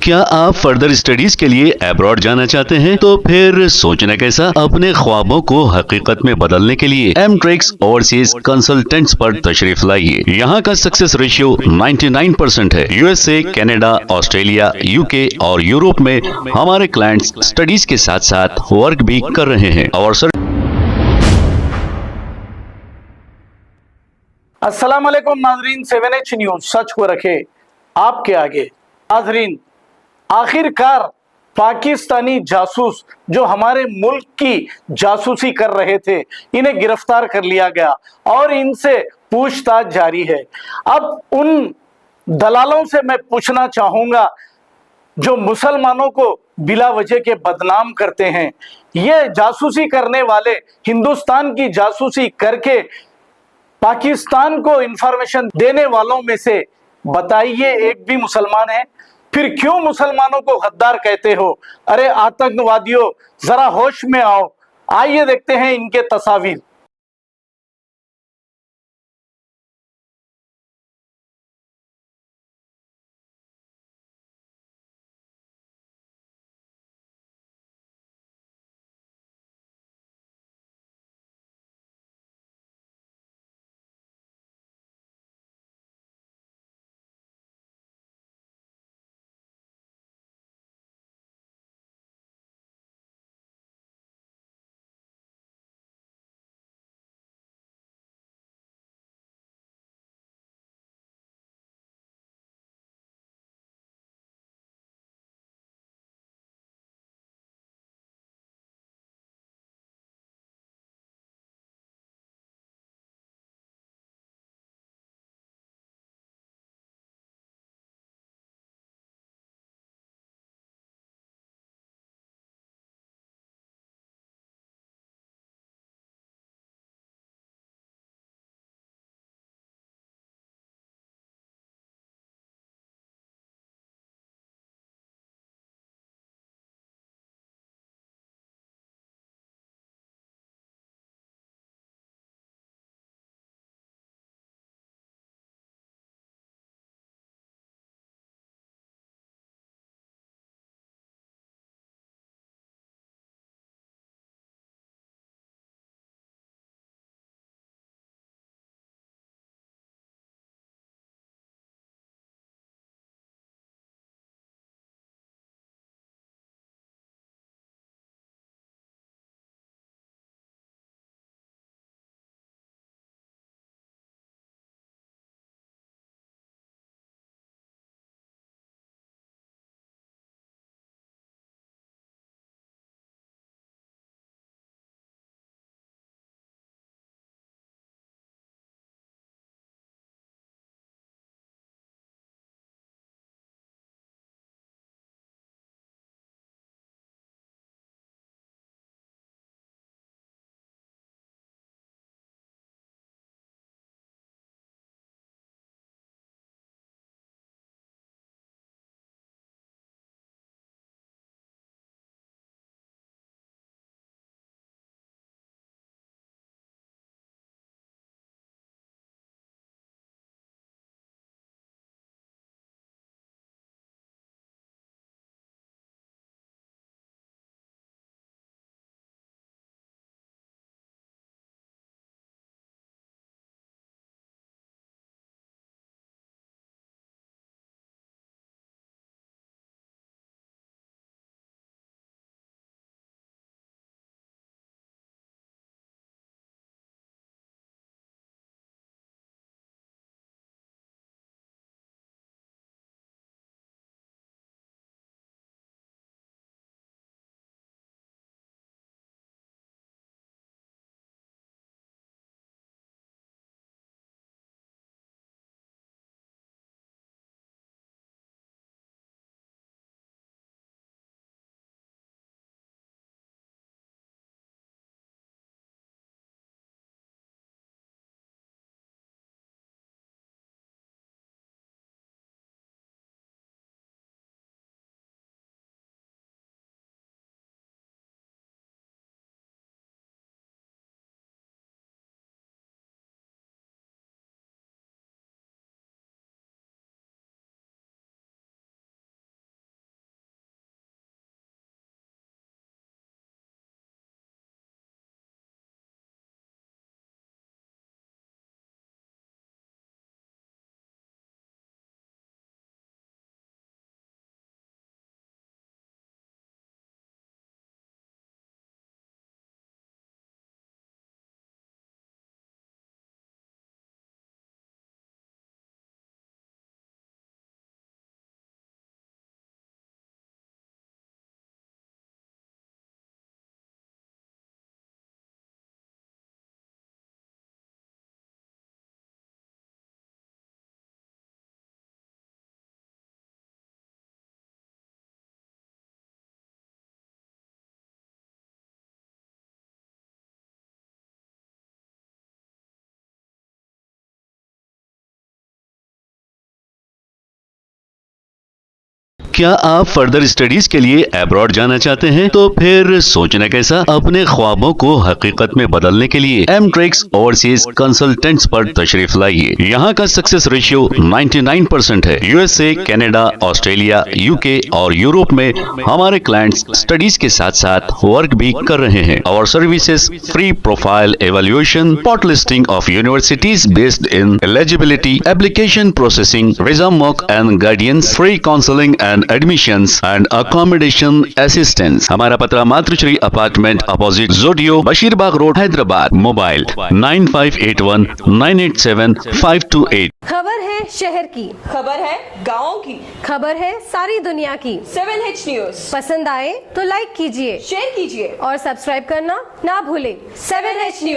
क्या आप further studies के लिए अब्रॉड जाना चाहते हैं? तो फिर सोचना कैसा, अपने ख्वाबों को हकीकत में बदलने के लिए एमट्रिक्स ओवरसीज कंसल्टेंट्स पर तशरीफ लाइए। यहाँ का सक्सेस रेशियो 99% है। यूएसए, कनाडा, ऑस्ट्रेलिया, यूके और यूरोप में हमारे क्लाइंट्स स्टडीज के साथ साथ वर्क भी कर रहे हैं और अस्सलाम वालेकुम नाजरीन, 7H न्यूज सच को रखे आपके आगे। नाजरीन, आखिरकार पाकिस्तानी जासूस जो हमारे मुल्क की जासूसी कर रहे थे, इन्हें गिरफ्तार कर लिया गया और इनसे पूछताछ जारी है। अब उन दलालों से मैं पूछना चाहूंगा जो मुसलमानों को बिला वजह के बदनाम करते हैं। ये जासूसी करने वाले हिंदुस्तान की जासूसी करके पाकिस्तान को इंफॉर्मेशन देने वालों में से बताइए एक भी मुसलमान है? फिर क्यों मुसलमानों को गद्दार कहते हो? अरे आतंकवादियों, जरा होश में आओ। आइए देखते हैं इनके तस्वीर। क्या आप फर्दर स्टडीज के लिए अब्रॉड जाना चाहते हैं? तो फिर सोचना कैसा, अपने ख्वाबों को हकीकत में बदलने के लिए एमट्रिक्स ओवरसीज कंसल्टेंट्स पर तशरीफ लाइए। यहाँ का सक्सेस रेशियो 99% है। यूएसए, कनाडा, ऑस्ट्रेलिया, यूके और यूरोप में हमारे क्लाइंट्स स्टडीज के साथ साथ वर्क भी कर रहे हैं। और services free profile evaluation, spot listing of universities based in eligibility, application processing, visa mock and guidance, free counselling and admissions and accommodation assistance. हमारा पता मातृश्री अपार्टमेंट अपोजिट जोडियो, बशीरबाग रोड, हैदराबाद। मोबाइल 9581987528। खबर है शहर की, खबर है गाँव की, खबर है सारी दुनिया की। 7H न्यूज पसंद आए तो लाइक कीजिए, शेयर कीजिए और सब्सक्राइब करना ना भूलें। 7H news.